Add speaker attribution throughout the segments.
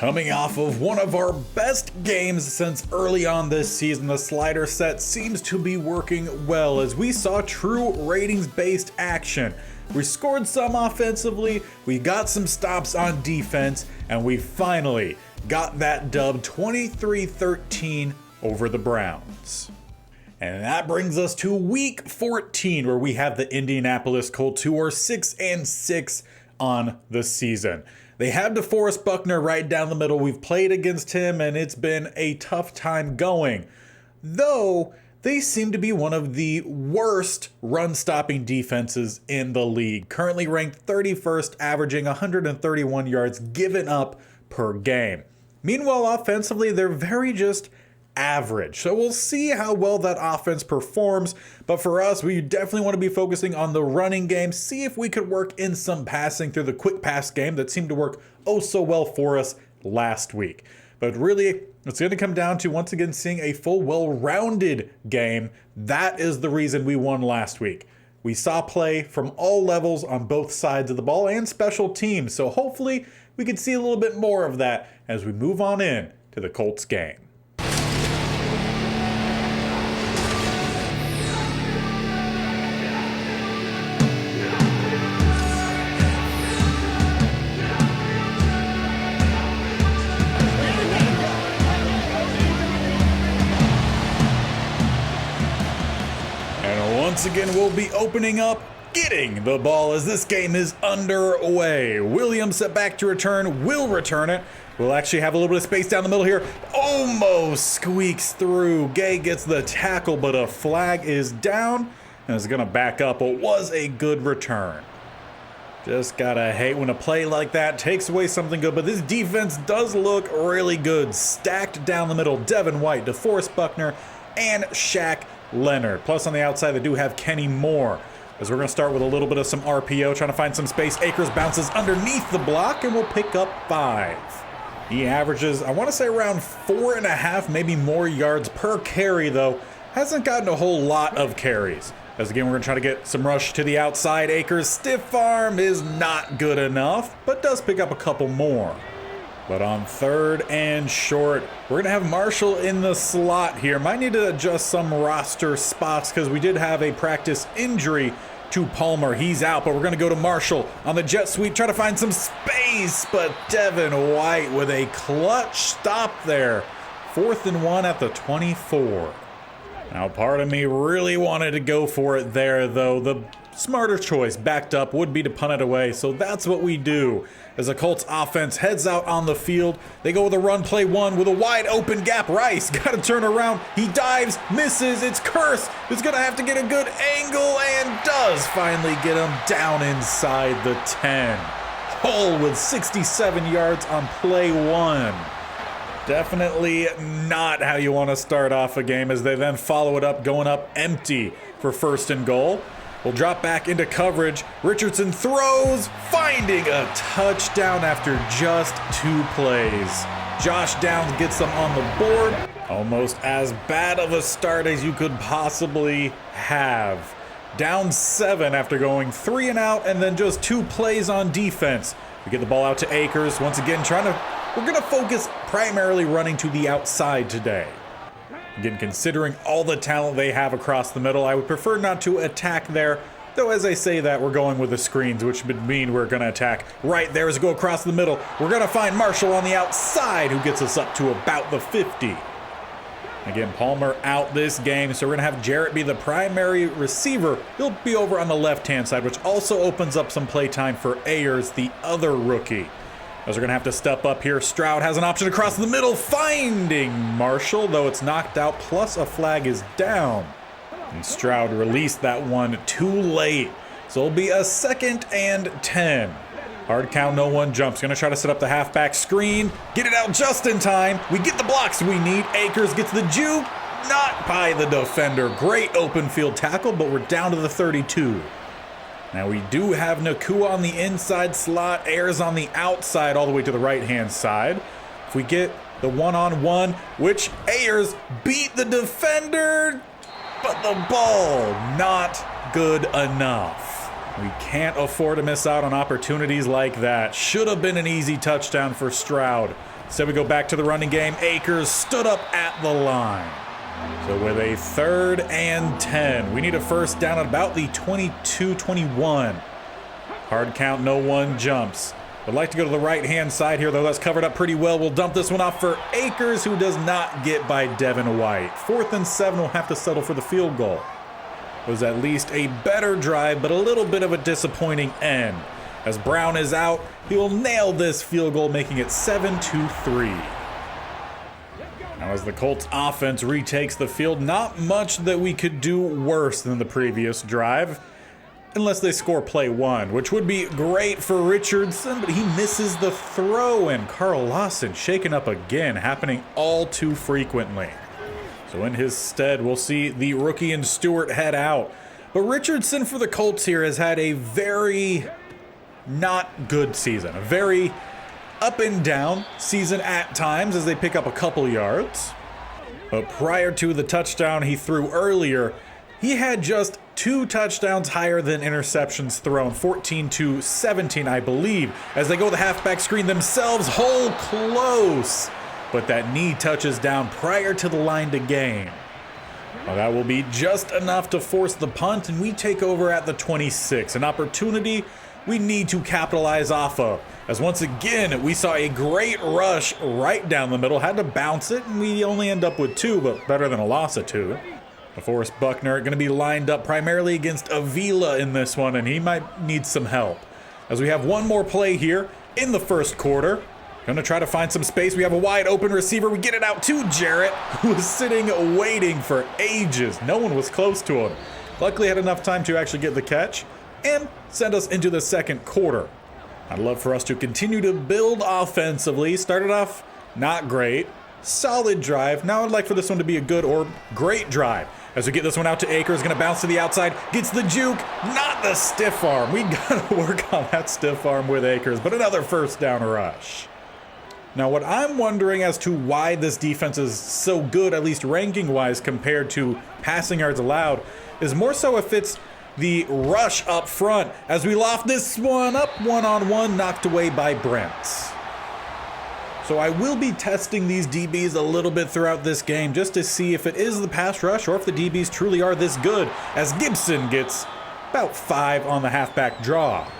Speaker 1: Coming off of one of our best games since early on this season, the slider set seems to be working well as we saw true ratings-based action. We scored some offensively, we got some stops on defense, and we finally got that dub 23-13 over the Browns. And that brings us to week 14, where we have the Indianapolis Colts, who are 6-6 on the season. They have DeForest Buckner right down the middle. We've played against him, and it's been a tough time going. Though, they seem to be one of the worst run-stopping defenses in the league. Currently ranked 31st, averaging 131 yards given up per game. Meanwhile, offensively, they're very just average. So we'll see how well that offense performs. But for us, we definitely want to be focusing on the running game, see if we could work in some passing through the quick pass game that seemed to work oh so well for us last week. But really, it's going to come down to, once again, seeing a full, well-rounded game. That is the reason we won last week. We saw play from all levels on both sides of the ball and special teams. So hopefully we can see a little bit more of that as we move on in to the Colts game. Once again, we'll be opening up, getting the ball as this game is underway. Williams set back to return, will return it. We'll actually have a little bit of space down the middle here. Almost squeaks through. Gay gets the tackle, but a flag is down and is going to back up. It was a good return. Just gotta hate when a play like that takes away something good, but this defense does look really good. Stacked down the middle, Devin White, DeForest Buckner, and Shaq Leonard. Plus on the outside, they do have Kenny Moore. As we're going to start with a little bit of some RPO, trying to find some space. Akers bounces underneath the block and will pick up 5. He averages, I want to say, around 4.5, maybe more yards per carry, though. Hasn't gotten a whole lot of carries. As again, we're going to try to get some rush to the outside. Akers' stiff arm is not good enough, but does pick up a couple more. But on 3rd and short, we're going to have Marshall in the slot here. Might need to adjust some roster spots because we did have a practice injury to Palmer. He's out, but we're going to go to Marshall on the jet sweep, try to find some space, but Devin White with a clutch stop there. 4th and 1 at the 24. Now, part of me really wanted to go for it there, though. The smarter choice, backed up, would be to punt it away, so that's what we do. As the Colts offense heads out on the field, they go with a run play 1 with a wide open gap. Rice got to turn around. He dives, misses. It's Curse who's going to have to get a good angle and does finally get him down inside the 10. Hull with 67 yards on play 1. Definitely not how you want to start off a game, as they then follow it up going up empty for 1st and goal. We'll drop back into coverage. Richardson throws, finding a touchdown after just 2 plays. Josh Downs gets them on the board. Almost as bad of a start as you could possibly have. Down 7 after going 3 and out, and then just 2 plays on defense. We get the ball out to Akers. Once again, we're going to focus primarily running to the outside today. Again, considering all the talent they have across the middle, I would prefer not to attack there. Though as I say that, we're going with the screens, which would mean we're going to attack right there as we go across the middle. We're going to find Marshall on the outside, who gets us up to about the 50. Again, Palmer out this game, so we're going to have Jarrett be the primary receiver. He'll be over on the left-hand side, which also opens up some play time for Ayers, the other rookie. As we're going to have to step up here, Stroud has an option across the middle, finding Marshall, though it's knocked out, plus a flag is down. And Stroud released that one too late. So it'll be a 2nd and 10. Hard count, no one jumps. Going to try to set up the halfback screen. Get it out just in time. We get the blocks we need. Akers gets the juke. Not by the defender. Great open field tackle, but we're down to the 32. Now we do have Nakua on the inside slot, Ayers on the outside all the way to the right-hand side. If we get the one-on-one, which Ayers beat the defender, but the ball not good enough. We can't afford to miss out on opportunities like that. Should have been an easy touchdown for Stroud. Instead, we go back to the running game. Akers stood up at the line. So with a 3rd and 10, we need a first down at about the 22-21. Hard count, no one jumps. Would like to go to the right-hand side here, though. That's covered up pretty well. We'll dump this one off for Akers, who does not get by Devin White. 4th and 7, we'll have to settle for the field goal. It was at least a better drive, but a little bit of a disappointing end. As Brown is out, he will nail this field goal, making it 7-3. Now as the Colts offense retakes the field, not much that we could do worse than the previous drive, unless they score play 1, which would be great for Richardson, but he misses the throw, and Carl Lawson shaken up again, happening all too frequently. So in his stead, we'll see the rookie and Stewart head out. But Richardson for the Colts here has had a very not good season, a very up and down season at times as they pick up a couple yards. But prior to the touchdown he threw earlier, he had just 2 touchdowns higher than interceptions thrown, 14-17, I believe, as they go the halfback screen themselves, hole close. But that knee touches down prior to the line to gain. Well, that will be just enough to force the punt, and we take over at the 26, an opportunity we need to capitalize off of. As once again, we saw a great rush right down the middle, had to bounce it, and we only end up with 2, but better than a loss of 2. DeForest Buckner going to be lined up primarily against Avila in this one, and he might need some help. As we have one more play here in the first quarter. Going to try to find some space. We have a wide open receiver. We get it out to Jarrett, who was sitting waiting for ages. No one was close to him. Luckily had enough time to actually get the catch and send us into the second quarter. I'd love for us to continue to build offensively. Started off not great. Solid drive. Now I'd like for this one to be a good or great drive. As we get this one out to Akers, going to bounce to the outside, gets the juke, not the stiff arm. We got to work on that stiff arm with Akers, but another first down rush. Now what I'm wondering as to why this defense is so good, at least ranking-wise, compared to passing yards allowed, is more so if it's the rush up front, as we loft this one up one-on-one, knocked away by Brent. So I will be testing these DBs a little bit throughout this game just to see if it is the pass rush or if the DBs truly are this good, as Gibson gets about 5 on the halfback draw.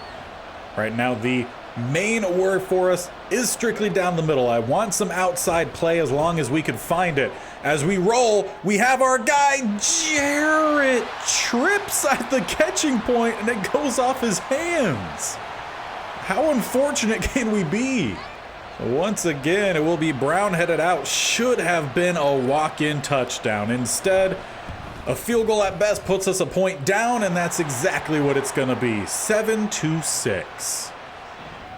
Speaker 1: Right now the main word for us is strictly down the middle. I want some outside play as long as we can find it. As we roll, we have our guy Jarrett trips at the catching point and it goes off his hands. How unfortunate can we be? Once again, it will be Brown headed out. Should have been a walk-in touchdown. Instead, a field goal at best puts us a point down, and that's exactly what it's going to be. 7-6.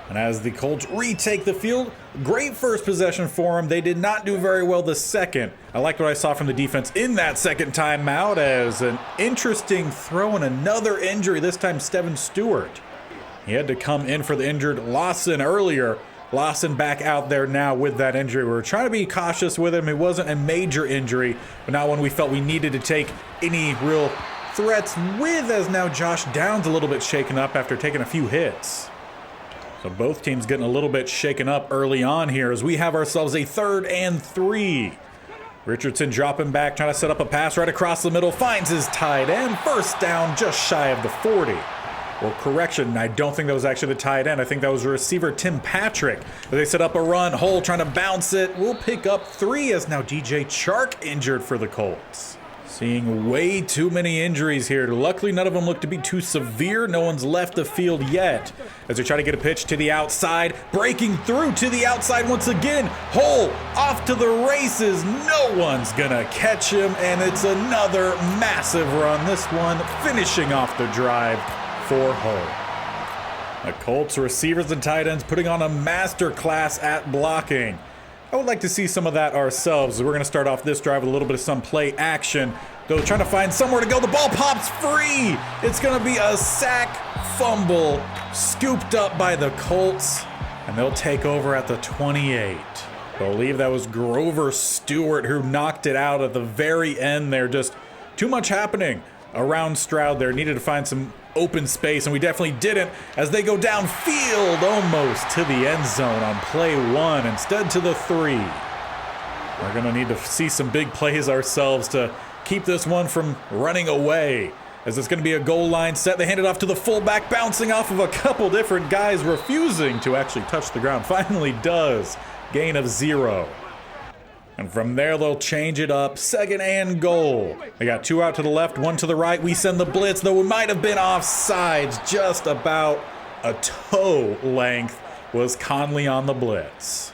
Speaker 1: And as the Colts retake the field, great first possession for them. They did not do very well the second. I liked what I saw from the defense in that second timeout, as an interesting throw and another injury, this time Steven Stewart. He had to come in for the injured Lawson earlier. Lawson back out there now with that injury. We were trying to be cautious with him. It wasn't a major injury, but not one we felt we needed to take any real threats with, as now Josh Downs a little bit shaken up after taking a few hits. So both teams getting a little bit shaken up early on here as we have ourselves a 3rd and 3. Richardson dropping back, trying to set up a pass right across the middle, finds his tight end. First down, just shy of the 40. Well, correction, I don't think that was actually the tight end. I think that was receiver Tim Patrick. They set up a run, Hole trying to bounce it. We'll pick up 3 as now DJ Chark injured for the Colts. Seeing way too many injuries here. Luckily, none of them look to be too severe. No one's left the field yet. As we try to get a pitch to the outside, breaking through to the outside once again. Hole off to the races. No one's gonna catch him, and it's another massive run. This one finishing off the drive for Hole. The Colts receivers and tight ends putting on a master class at blocking. I would like to see some of that ourselves. We're going to start off this drive with a little bit of some play action. Though trying to find somewhere to go. The ball pops free. It's going to be a sack fumble scooped up by the Colts, and they'll take over at the 28. I believe that was Grover Stewart who knocked it out at the very end there. Just too much happening around Stroud there. Needed to find some open space, and we definitely didn't as they go downfield almost to the end zone on play 1 instead to the 3. We're going to need to see some big plays ourselves to keep this one from running away, as it's going to be a goal line set. They hand it off to the fullback, bouncing off of a couple different guys, refusing to actually touch the ground. Finally does. Gain of 0. And from there, they'll change it up. 2nd and goal. They got 2 out to the left, 1 to the right. We send the blitz, though it might have been offsides. Just about a toe length was Conley on the blitz.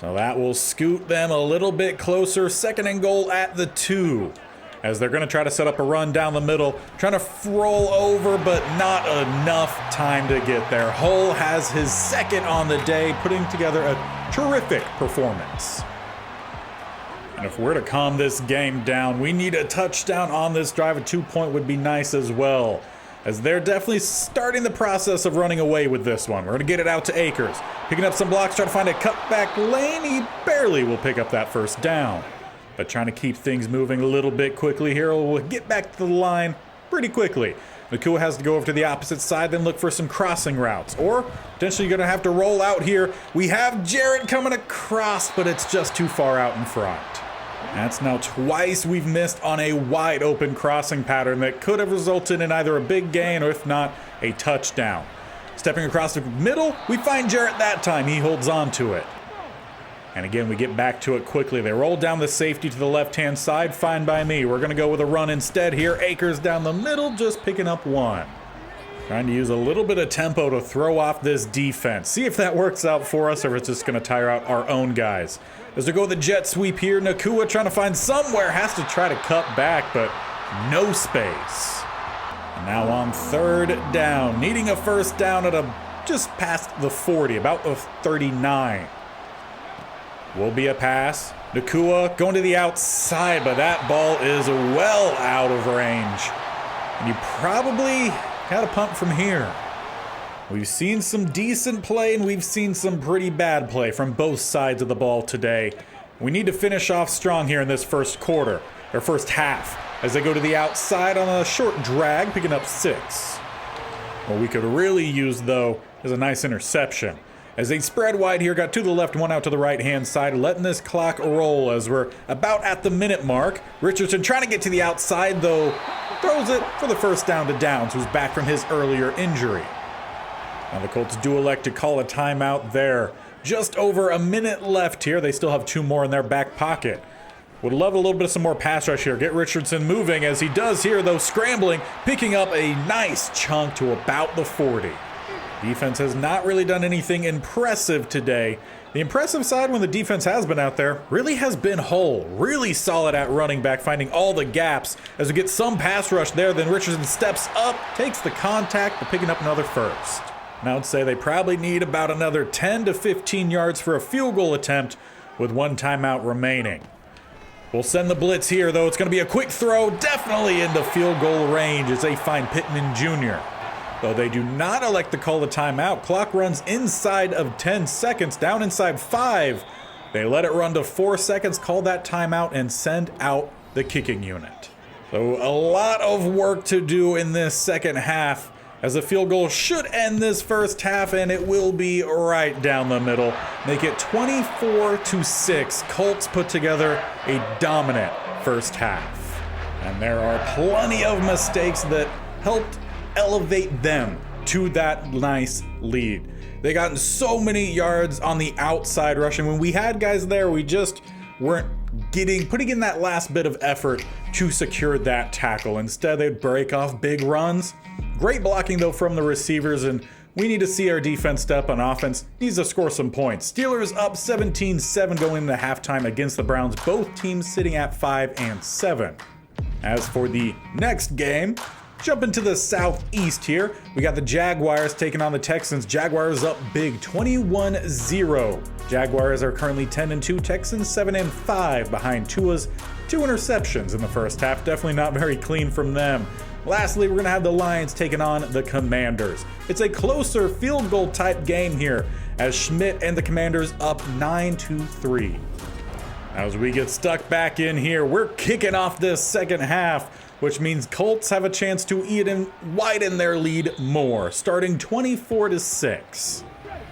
Speaker 1: So that will scoot them a little bit closer. 2nd and goal at the 2. As they're going to try to set up a run down the middle. Trying to roll over, but not enough time to get there. Hull has his 2nd on the day, putting together a terrific performance. And if we're to calm this game down, we need a touchdown on this drive. A 2-point would be nice as well, as they're definitely starting the process of running away with this one. We're going to get it out to Akers. Picking up some blocks, trying to find a cutback lane. He barely will pick up that 1st down. But trying to keep things moving a little bit quickly here. We'll get back to the line pretty quickly. Nakua has to go over to the opposite side, then look for some crossing routes. Or potentially going to have to roll out here. We have Jarrett coming across, but it's just too far out in front. That's now twice we've missed on a wide open crossing pattern that could have resulted in either a big gain or, if not, a touchdown. Stepping across the middle, we find Jarrett that time. He holds on to it. And again, we get back to it quickly. They roll down the safety to the left-hand side. Fine by me. We're going to go with a run instead here. Akers down the middle, just picking up 1. Trying to use a little bit of tempo to throw off this defense. See if that works out for us or if it's just going to tire out our own guys. As we go with the jet sweep here, Nakua trying to find somewhere. Has to try to cut back, but no space. And now on 3rd down. Needing a 1st down at just past the 40, about the 39. Will be a pass. Nakua going to the outside, but that ball is well out of range. And you probably got a punt from here. We've seen some decent play and we've seen some pretty bad play from both sides of the ball today. We need to finish off strong here in this 1st quarter, or 1st half, as they go to the outside on a short drag, picking up 6. What we could really use, though, is a nice interception. As they spread wide here, got 2 to the left, 1 out to the right-hand side, letting this clock roll as we're about at the minute mark. Richardson trying to get to the outside, though, throws it for the 1st down to Downs, who's back from his earlier injury. Now the Colts do elect to call a timeout there. Just over a minute left here. They still have 2 more in their back pocket. Would love a little bit of some more pass rush here. Get Richardson moving, as he does here, though, scrambling, picking up a nice chunk to about the 40. Defense has not really done anything impressive today. The impressive side, when the defense has been out there, really has been Hull. Really solid at running back, finding all the gaps. As we get some pass rush there, then Richardson steps up, takes the contact, but picking up another 1st. And I would say they probably need about another 10 to 15 yards for a field goal attempt with 1 timeout remaining. We'll send the blitz here, though. It's going to be a quick throw, definitely into field goal range as they find Pittman Jr. Though they do not elect to call the timeout. Clock runs inside of 10 seconds, down inside 5. They let it run to 4 seconds, call that timeout, and send out the kicking unit. So a lot of work to do in this 2nd half, as the field goal should end this 1st half, and it will be right down the middle. Make it 24-6. Colts put together a dominant 1st half. And there are plenty of mistakes that helped elevate them to that nice lead. They got so many yards on the outside rushing. When we had guys there, we just weren't putting in that last bit of effort to secure that tackle. Instead, they'd break off big runs. Great blocking, though, from the receivers, and we need to see our defense step on offense. Needs to score some points. Steelers up 17-7 going into halftime against the Browns. Both teams sitting at 5-7. As for the next game, jumping to the southeast here, we got the Jaguars taking on the Texans. Jaguars up big, 21-0. Jaguars are currently 10-2, Texans 7-5 behind Tua's 2 interceptions in the 1st half. Definitely not very clean from them. Lastly, we're going to have the Lions taking on the Commanders. It's a closer field goal type game here, as Schmidt and the Commanders up 9-3. As we get stuck back in here, we're kicking off this 2nd half which means Colts have a chance to even widen their lead more, starting 24-6.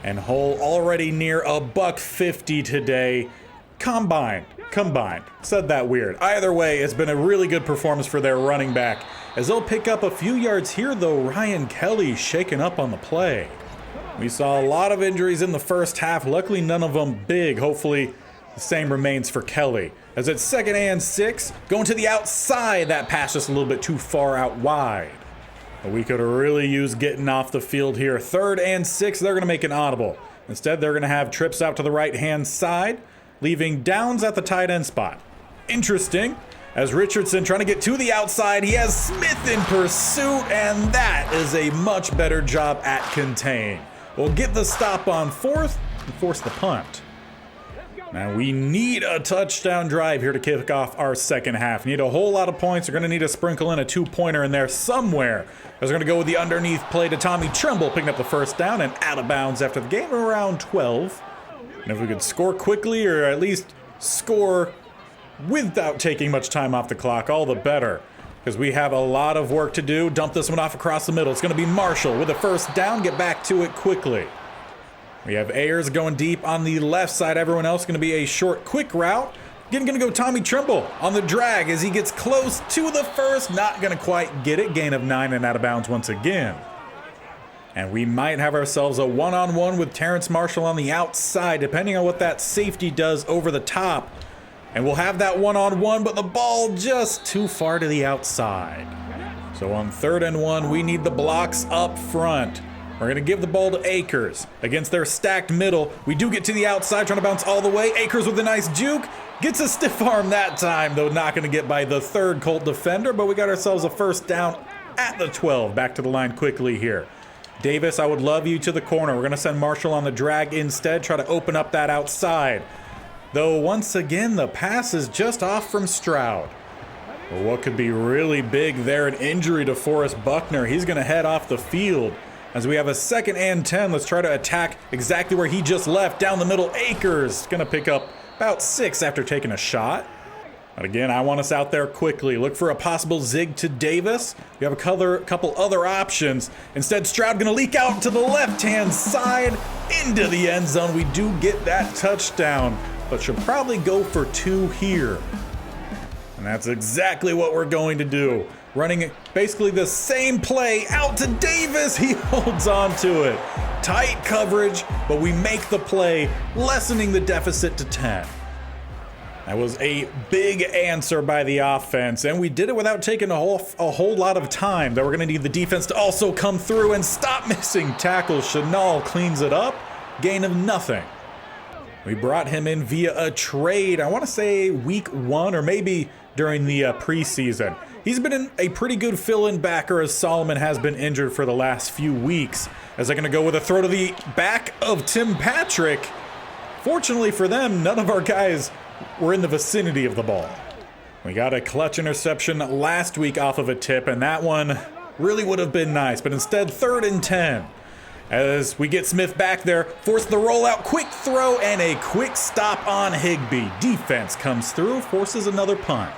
Speaker 1: And Hull already near $150 today. Combined. Said that weird. Either way, it's been a really good performance for their running back. As they'll pick up a few yards here, though, Ryan Kelly shaken up on the play. We saw a lot of injuries in the first half. Luckily, none of them big. Hopefully, the same remains for Kelly. As it's 2nd and 6, going to the outside. That pass just a little bit too far out wide. But we could really use getting off the field here. 3rd and 6, they're going to make an audible. Instead, they're going to have trips out to the right-hand side, leaving Downs at the tight end spot. Interesting, as Richardson trying to get to the outside, he has Smith in pursuit, and that is a much better job at contain. We'll get the stop on 4th and force the punt. Now we need a touchdown drive here to kick off our second half. Need a whole lot of points. We're going to need to sprinkle in a 2-pointer in there somewhere. As we're going to go with the underneath play to Tommy Tremble, picking up the first down and out of bounds after the game around 12. And if we could score quickly, or at least score without taking much time off the clock, all the better. Because we have a lot of work to do. Dump this one off across the middle. It's going to be Marshall with a first down. Get back to it quickly. We have Ayers going deep on the left side. Everyone else going to be a short, quick route. Again, going to go Tommy Tremble on the drag as he gets close to the first. Not going to quite get it. Gain of 9 and out of bounds once again. And we might have ourselves a one-on-one with Terrence Marshall on the outside, depending on what that safety does over the top. And we'll have that one-on-one, but the ball just too far to the outside. So on 3rd and 1, we need the blocks up front. We're going to give the ball to Akers against their stacked middle. We do get to the outside, trying to bounce all the way. Akers with a nice juke. Gets a stiff arm that time, though not going to get by the 3rd Colt defender, but we got ourselves a first down at the 12. Back to the line quickly here. Davis, I would love you to the corner. We're going to send Marshall on the drag instead, try to open up that outside. Though once again, the pass is just off from Stroud. Well, what could be really big there, an injury to Forrest Buckner. He's going to head off the field. As we have a 2nd and 10, let's try to attack exactly where he just left. Down the middle, Akers going to pick up about 6 after taking a shot. But again, I want us out there quickly. Look for a possible zig to Davis. We have a couple other options. Instead, Stroud going to leak out to the left-hand side into the end zone. We do get that touchdown, but should probably go for 2 here. And that's exactly what we're going to do. Running basically the same play out to Davis. He holds on to it. Tight coverage, but we make the play, lessening the deficit to 10. That was a big answer by the offense, and we did it without taking a whole lot of time. That we're going to need the defense to also come through and stop missing tackles. Chenal cleans it up. Gain of nothing. We brought him in via a trade, I want to say week 1 or maybe during the preseason. He's been a pretty good fill-in backer as Solomon has been injured for the last few weeks. As they're going to go with a throw to the back of Tim Patrick. Fortunately for them, none of our guys were in the vicinity of the ball. We got a clutch interception last week off of a tip, and that one really would have been nice. But instead, 3rd and 10. As we get Smith back there, force the rollout, quick throw, and a quick stop on Higbee. Defense comes through, forces another punt.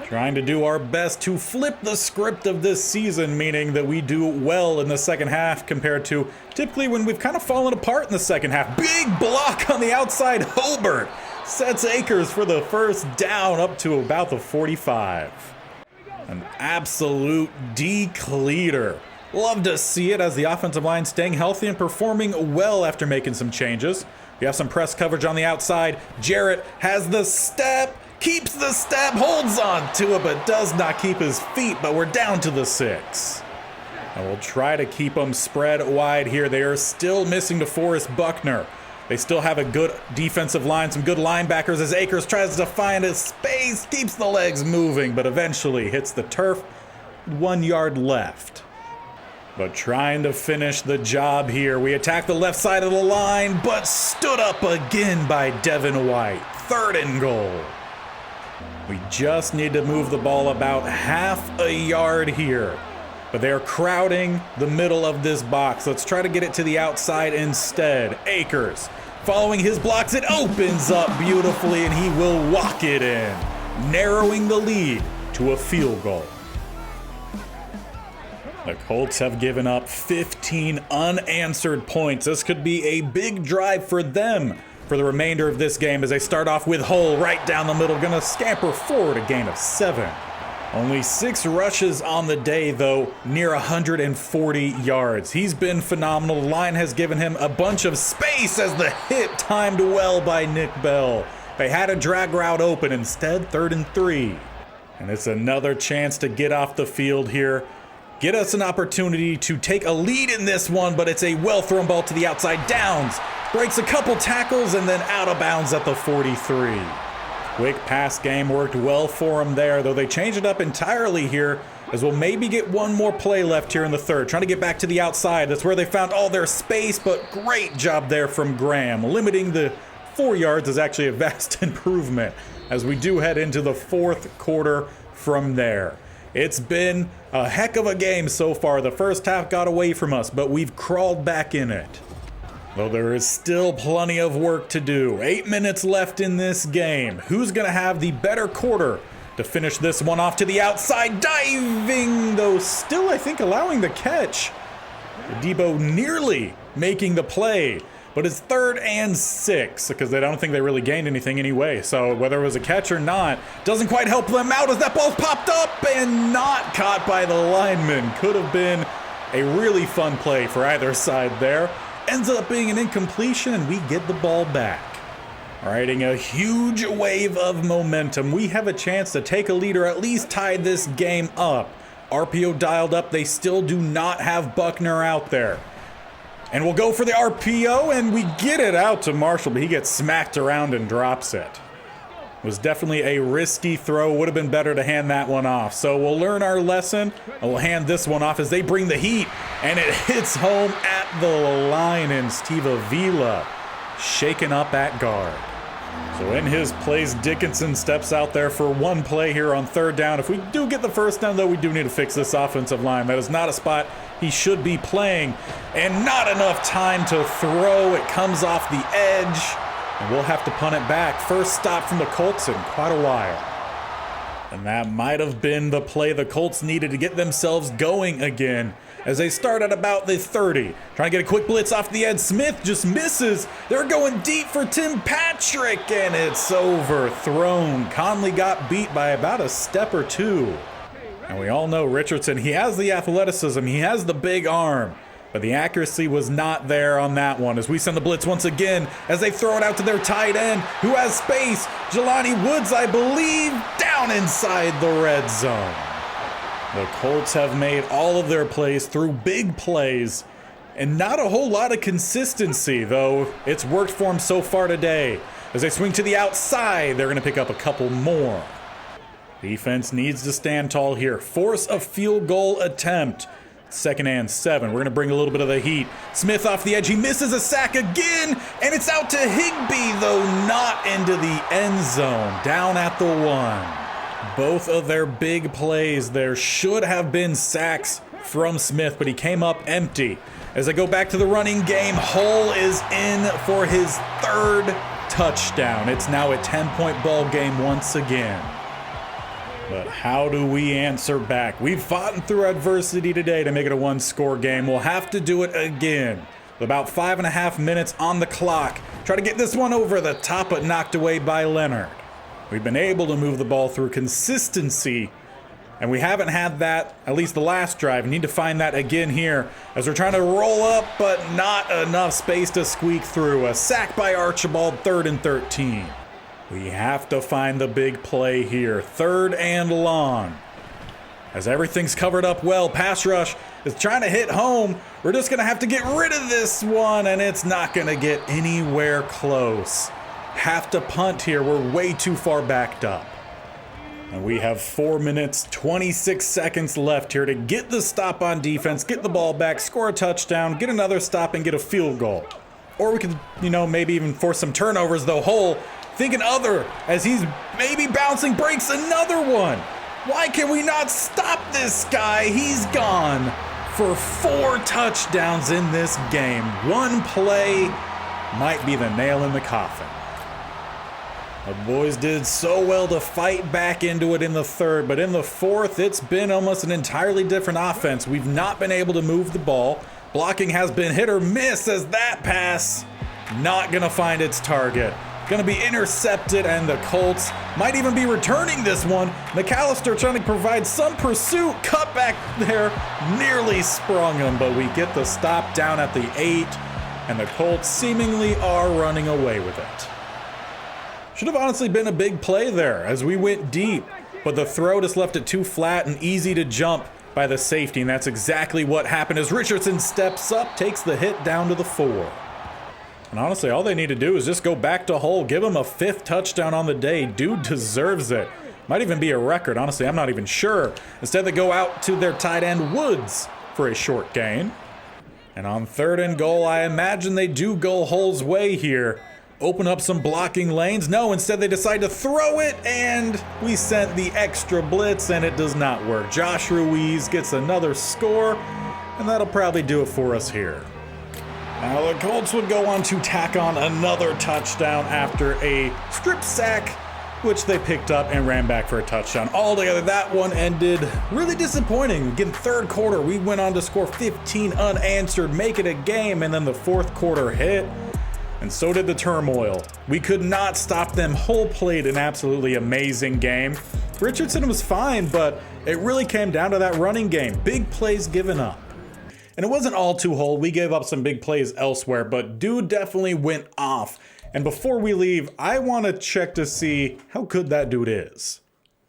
Speaker 1: Trying to do our best to flip the script of this season, meaning that we do well in the second half compared to typically when we've kind of fallen apart in the second half. Big block on the outside. Hobart sets Akers for the first down up to about the 45. An absolute decleater. Love to see it as the offensive line staying healthy and performing well after making some changes. We have some press coverage on the outside. Jarrett has the step. Keeps the step, holds on to it, but does not keep his feet, but we're down to the 6. And we'll try to keep them spread wide here. They are still missing to Forrest Buckner. They still have a good defensive line, some good linebackers as Akers tries to find a space, keeps the legs moving, but eventually hits the turf. 1 yard left. But trying to finish the job here. We attack the left side of the line, but stood up again by Devin White. 3rd and goal. We just need to move the ball about half a yard here. But they're crowding the middle of this box. Let's try to get it to the outside instead. Akers, following his blocks, it opens up beautifully, and he will walk it in. Narrowing the lead to a field goal. The Colts have given up 15 unanswered points. This could be a big drive for them for the remainder of this game as they start off with Hull right down the middle, gonna scamper forward a gain of 7. Only 6 rushes on the day, though, near 140 yards. He's been phenomenal. The line has given him a bunch of space as the hit timed well by Nick Bell. They had a drag route open, instead 3rd and 3. And it's another chance to get off the field here. Get us an opportunity to take a lead in this one, but it's a well-thrown ball to the outside. Downs, breaks a couple tackles, and then out of bounds at the 43. Quick pass game worked well for him there, though they changed it up entirely here, as we'll maybe get one more play left here in the third. Trying to get back to the outside. That's where they found all their space, but great job there from Graham. Limiting the 4 yards is actually a vast improvement as we do head into the fourth quarter from there. It's been a heck of a game so far. The first half got away from us, but we've crawled back in it. Though there is still plenty of work to do. 8 minutes left in this game. Who's going to have the better quarter to finish this one off to the outside? Diving, though still, I think, allowing the catch. Debo nearly making the play. But it's 3rd and 6 because I don't think they really gained anything anyway. So whether it was a catch or not, doesn't quite help them out as that ball's popped up and not caught by the lineman. Could have been a really fun play for either side there. Ends up being an incompletion and we get the ball back. Riding a huge wave of momentum, we have a chance to take a lead or at least tie this game up. RPO dialed up, they still do not have Buckner out there. And we'll go for the RPO, and we get it out to Marshall, but he gets smacked around and drops it. It was definitely a risky throw. Would have been better to hand that one off. So we'll learn our lesson, and we'll hand this one off as they bring the heat, and it hits home at the line, and Steve Avila shaken up at guard. So in his place, Dickinson steps out there for one play here on 3rd down. If we do get the first down, though, we do need to fix this offensive line. That is not a spot he should be playing, and not enough time to throw. It comes off the edge, and we'll have to punt it back. First stop from the Colts in quite a while. And that might have been the play the Colts needed to get themselves going again as they start at about the 30. Trying to get a quick blitz off the edge. Smith just misses. They're going deep for Tim Patrick, and it's overthrown. Conley got beat by about a step or two. And we all know Richardson, he has the athleticism, he has the big arm, but the accuracy was not there on that one as we send the blitz once again as they throw it out to their tight end who has space. Jelani Woods, I believe, down inside the red zone. The Colts have made all of their plays through big plays and not a whole lot of consistency, though it's worked for them so far today. As they swing to the outside, they're going to pick up a couple more. Defense needs to stand tall here. Force a field goal attempt. 2nd and 7. We're going to bring a little bit of the heat. Smith off the edge. He misses a sack again, and it's out to Higbee, though not into the end zone. Down at the 1. Both of their big plays there should have been sacks from Smith, but he came up empty. As I go back to the running game, Hull is in for his 3rd touchdown. It's now a 10-point ball game once again. But how do we answer back? We've fought through adversity today to make it a 1-score game. We'll have to do it again. With about 5.5 minutes on the clock. Try to get this one over the top, but knocked away by Leonard. We've been able to move the ball through consistency, and we haven't had that, at least the last drive. We need to find that again here as we're trying to roll up, but not enough space to squeak through. A sack by Archibald, 3rd and 13. We have to find the big play here. 3rd and long. As everything's covered up well, pass rush is trying to hit home. We're just going to have to get rid of this one, and it's not going to get anywhere close. Have to punt here. We're way too far backed up. And we have 4 minutes, 26 seconds left here to get the stop on defense, get the ball back, score a touchdown, get another stop, and get a field goal. Or we could, maybe even force some turnovers, though. Hull thinking other as he's maybe bouncing, breaks another one. Why can we not stop this guy? He's gone for 4 touchdowns in this game. One play might be the nail in the coffin. The boys did so well to fight back into it in the third, but in the fourth, it's been almost an entirely different offense. We've not been able to move the ball. Blocking has been hit or miss as that pass not gonna find its target. Gonna be intercepted, and the Colts might even be returning this one. McAllister trying to provide some pursuit. Cut back there, nearly sprung him, but we get the stop down at the 8, and the Colts seemingly are running away with it. Should have honestly been a big play there as we went deep, but the throw just left it too flat and easy to jump by the safety, and that's exactly what happened as Richardson steps up, takes the hit down to the 4. And honestly, all they need to do is just go back to Hull, give him a 5th touchdown on the day. Dude deserves it. Might even be a record. Honestly, I'm not even sure. Instead, they go out to their tight end, Woods, for a short gain. And on 3rd and goal, I imagine they do go Hull's way here. Open up some blocking lanes. No, instead they decide to throw it, and we sent the extra blitz, and it does not work. Josh Ruiz gets another score, and that'll probably do it for us here. Now the Colts would go on to tack on another touchdown after a strip sack, which they picked up and ran back for a touchdown. Altogether, that one ended really disappointing. Again, 3rd quarter, we went on to score 15 unanswered, make it a game, and then the 4th quarter hit, and so did the turmoil. We could not stop them. Hull played an absolutely amazing game. Richardson was fine, but it really came down to that running game. Big plays given up. And it wasn't all too Hull. We gave up some big plays elsewhere, but dude definitely went off. And before we leave, I want to check to see how good that dude is.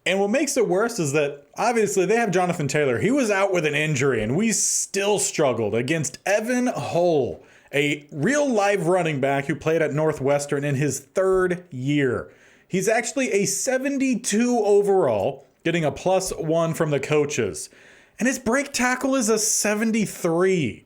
Speaker 1: And what makes it worse is that obviously they have Jonathan Taylor. He was out with an injury, and we still struggled against Evan Hull, a real live running back who played at Northwestern in his 3rd year. He's actually a 72 overall, getting a +1 from the coaches. And his break tackle is a 73.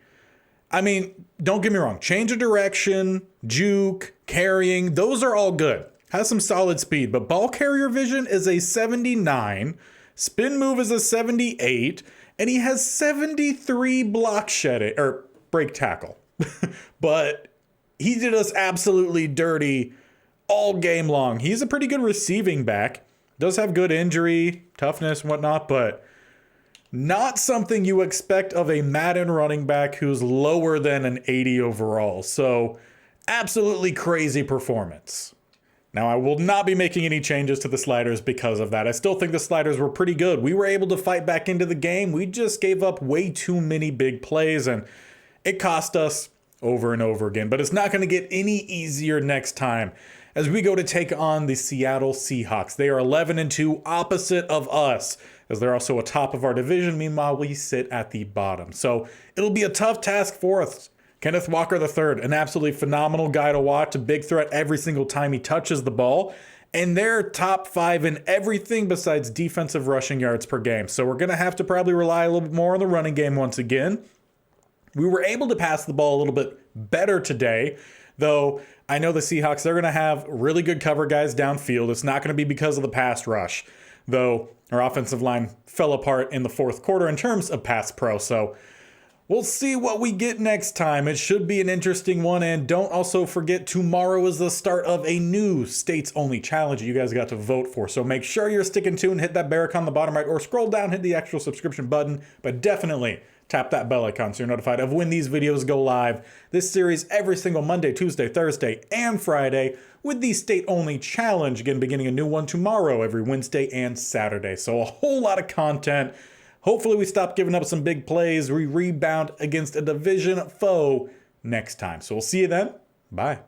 Speaker 1: I mean, don't get me wrong. Change of direction, juke, carrying, those are all good. Has some solid speed, but ball carrier vision is a 79. Spin move is a 78. And he has 73 block shedding, or break tackle. But he did us absolutely dirty all game long. He's a pretty good receiving back. Does have good injury, toughness, and whatnot, but not something you expect of a Madden running back who's lower than an 80 overall. So absolutely crazy performance. Now, I will not be making any changes to the sliders because of that. I still think the sliders were pretty good. We were able to fight back into the game. We just gave up way too many big plays, and it cost us over and over again. But it's not going to get any easier next time as we go to take on the Seattle Seahawks. They are 11-2, opposite of us, as they're also atop of our division. Meanwhile, we sit at the bottom. So it'll be a tough task for us. Kenneth Walker III, an absolutely phenomenal guy to watch, a big threat every single time he touches the ball. And they're top 5 in everything besides defensive rushing yards per game. So we're going to have to probably rely a little bit more on the running game once again. We were able to pass the ball a little bit better today, though I know the Seahawks, they're going to have really good cover guys downfield. It's not going to be because of the pass rush, though our offensive line fell apart in the 4th quarter in terms of pass pro. So we'll see what we get next time. It should be an interesting one. And don't also forget, tomorrow is the start of a new states only challenge you guys got to vote for. So make sure you're sticking tuned, hit that bell icon on the bottom right, or scroll down, hit the actual subscription button, but definitely tap that bell icon so you're notified of when these videos go live. This series every single Monday, Tuesday, Thursday, and Friday, with the state-only challenge, again, beginning a new one tomorrow every Wednesday and Saturday. So a whole lot of content. Hopefully we stop giving up some big plays. We rebound against a division foe next time. So we'll see you then. Bye.